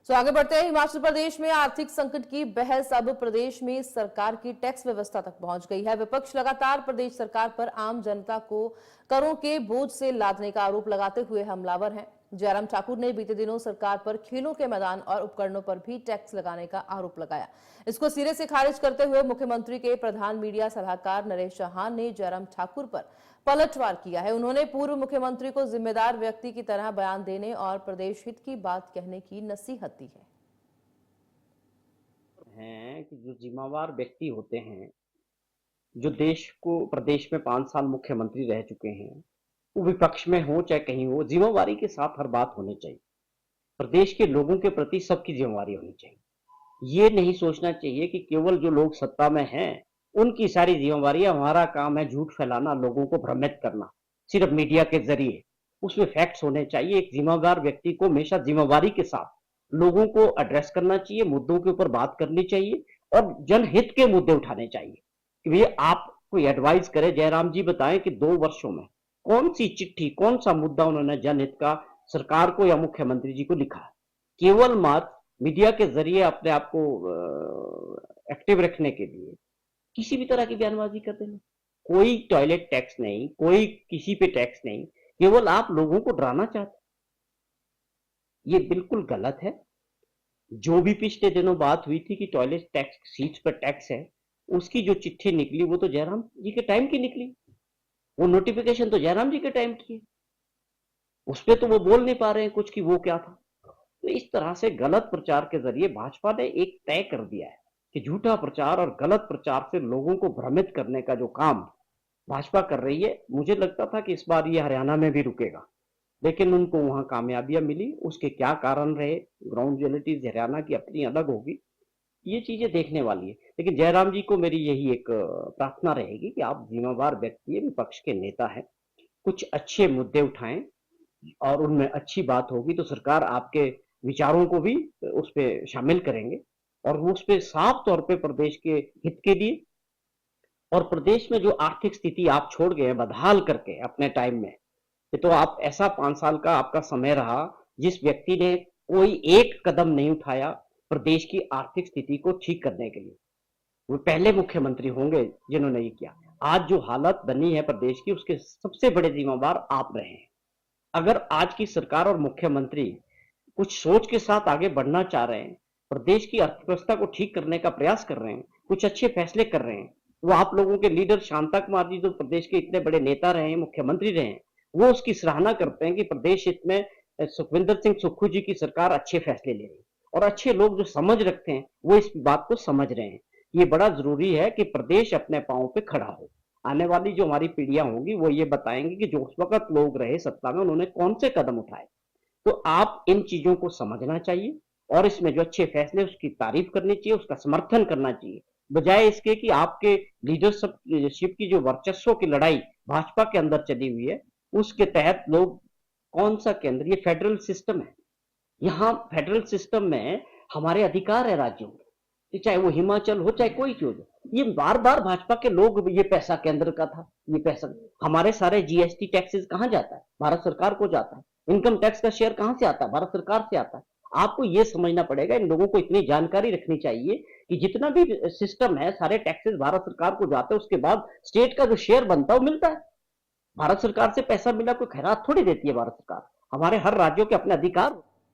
आगे बढ़ते हैं। हिमाचल प्रदेश में आर्थिक संकट की बहस अब प्रदेश में सरकार की टैक्स व्यवस्था तक पहुंच गई है। विपक्ष लगातार प्रदेश सरकार पर आम जनता को करों के बोझ से लादने का आरोप लगाते हुए हमलावर हैं। जयराम ठाकुर ने बीते दिनों सरकार पर खेलों के मैदान और उपकरणों पर भी टैक्स लगाने का आरोप लगाया। इसको सिरे से खारिज करते हुए मुख्यमंत्री के प्रधान मीडिया सलाहकार नरेश चौहान ने जयराम ठाकुर पर पलटवार किया है। उन्होंने पूर्व मुख्यमंत्री को जिम्मेदार व्यक्ति की तरह बयान देने और प्रदेश हित की बात कहने की नसीहत दी है कि जो जिम्मेवार व्यक्ति होते हैं, जो देश को प्रदेश में 5 साल मुख्यमंत्री रह चुके हैं, वो विपक्ष में हो चाहे कहीं हो, जिम्मेवारी के साथ हर बात होनी चाहिए। प्रदेश के लोगों के प्रति सबकी जिम्मेवारी होनी चाहिए। ये नहीं सोचना चाहिए कि केवल जो लोग सत्ता में हैं उनकी सारी जिम्मेवारी, हमारा काम है झूठ फैलाना, लोगों को भ्रमित करना सिर्फ मीडिया के जरिए। उसमें फैक्ट्स होने चाहिए। एक जिम्मेदार व्यक्ति को हमेशा जिम्मेवारी के साथ लोगों को एड्रेस करना चाहिए, मुद्दों के ऊपर बात करनी चाहिए और जनहित के मुद्दे उठाने चाहिए कि भैया आप कोई एडवाइस करें। जयराम जी बताएं कि 2 वर्षों में कौन सी चिट्ठी, कौन सा मुद्दा उन्होंने जनहित का सरकार को या मुख्यमंत्री जी को लिखा है। केवल मात्र मीडिया के जरिए अपने आप को एक्टिव रखने के लिए किसी भी तरह की बयानबाजी कर देना। कोई टॉयलेट टैक्स नहीं, कोई किसी पे टैक्स नहीं, केवल आप लोगों को डराना चाहते। ये बिल्कुल गलत है। जो भी पिछले दिनों बात हुई थी कि टॉयलेट टैक्स, सीट्स पर टैक्स है, उसकी जो चिट्ठी निकली वो तो जयराम जी के टाइम की निकली। वो नोटिफिकेशन तो जयराम जी के टाइम की है। उस पर तो वो बोल नहीं पा रहे हैं कुछ कि वो क्या था। तो इस तरह से गलत प्रचार के जरिए भाजपा ने एक तय कर दिया है कि झूठा प्रचार और गलत प्रचार से लोगों को भ्रमित करने का जो काम भाजपा कर रही है, मुझे लगता था कि इस बार ये हरियाणा में भी रुकेगा, लेकिन उनको वहां कामयाबियां मिली। उसके क्या कारण रहे, ग्राउंड रियलिटीज हरियाणा की अपनी अलग होगी, ये चीजें देखने वाली है। लेकिन जयराम जी को मेरी यही एक प्रार्थना रहेगी कि आप जिम्मेवार व्यक्ति है, विपक्ष के नेता है, कुछ अच्छे मुद्दे उठाएं और उनमें अच्छी बात होगी तो सरकार आपके विचारों को भी उस पर शामिल करेंगे और वो उस पर साफ तौर पे प्रदेश के हित के लिए और प्रदेश में जो आर्थिक स्थिति आप छोड़ गए बदहाल करके अपने टाइम में, तो आप ऐसा 5 साल का आपका समय रहा जिस व्यक्ति ने कोई एक कदम नहीं उठाया प्रदेश की आर्थिक स्थिति को ठीक करने के लिए। वो पहले मुख्यमंत्री होंगे जिन्होंने ये किया। आज जो हालत बनी है प्रदेश की, उसके सबसे बड़े जिम्मेवार आप रहे हैं। अगर आज की सरकार और मुख्यमंत्री कुछ सोच के साथ आगे बढ़ना चाह रहे हैं, प्रदेश की अर्थव्यवस्था को ठीक करने का प्रयास कर रहे हैं, कुछ अच्छे फैसले कर रहे हैं, वो आप लोगों के लीडर शांता कुमार जी जो प्रदेश के इतने बड़े नेता रहे हैं, मुख्यमंत्री रहे हैं, वो उसकी सराहना करते हैं कि प्रदेश हित में सुखविंदर सिंह सुक्खू जी की सरकार अच्छे फैसले ले रही है और अच्छे लोग जो समझ रखते हैं वो इस बात को समझ रहे हैं। ये बड़ा जरूरी है कि प्रदेश अपने पांव पे खड़ा हो। आने वाली जो हमारी पीढ़ियां होंगी वो ये बताएंगे कि जो उस वक्त लोग रहे सत्ता में उन्होंने कौन से कदम उठाए। तो आप इन चीजों को समझना चाहिए और इसमें जो अच्छे फैसले उसकी तारीफ करनी चाहिए, उसका समर्थन करना चाहिए, बजाय इसके कि आपके लीडरशिप की जो वर्चस्व की लड़ाई भाजपा के अंदर चली हुई है उसके तहत लोग कौन सा केंद्र, ये फेडरल सिस्टम है। यहाँ फेडरल सिस्टम में हमारे अधिकार है राज्यों के, चाहे वो हिमाचल हो चाहे कोई चीज हो। ये बार बार भाजपा के लोग, ये पैसा केंद्र का था, ये पैसा हमारे सारे जीएसटी टैक्सेस कहाँ जाता है, भारत सरकार को जाता है। इनकम टैक्स का शेयर कहां से आता है, भारत सरकार से आता है। आपको ये समझना पड़ेगा, इन लोगों को इतनी जानकारी रखनी चाहिए कि जितना भी सिस्टम है सारे टैक्सेस भारत सरकार को जाते हैं, उसके बाद स्टेट का जो शेयर बनता है वो मिलता है। भारत सरकार से पैसा मिला कोई खैरात थोड़ी देती है भारत सरकार। हमारे हर राज्यों के अपने अधिकार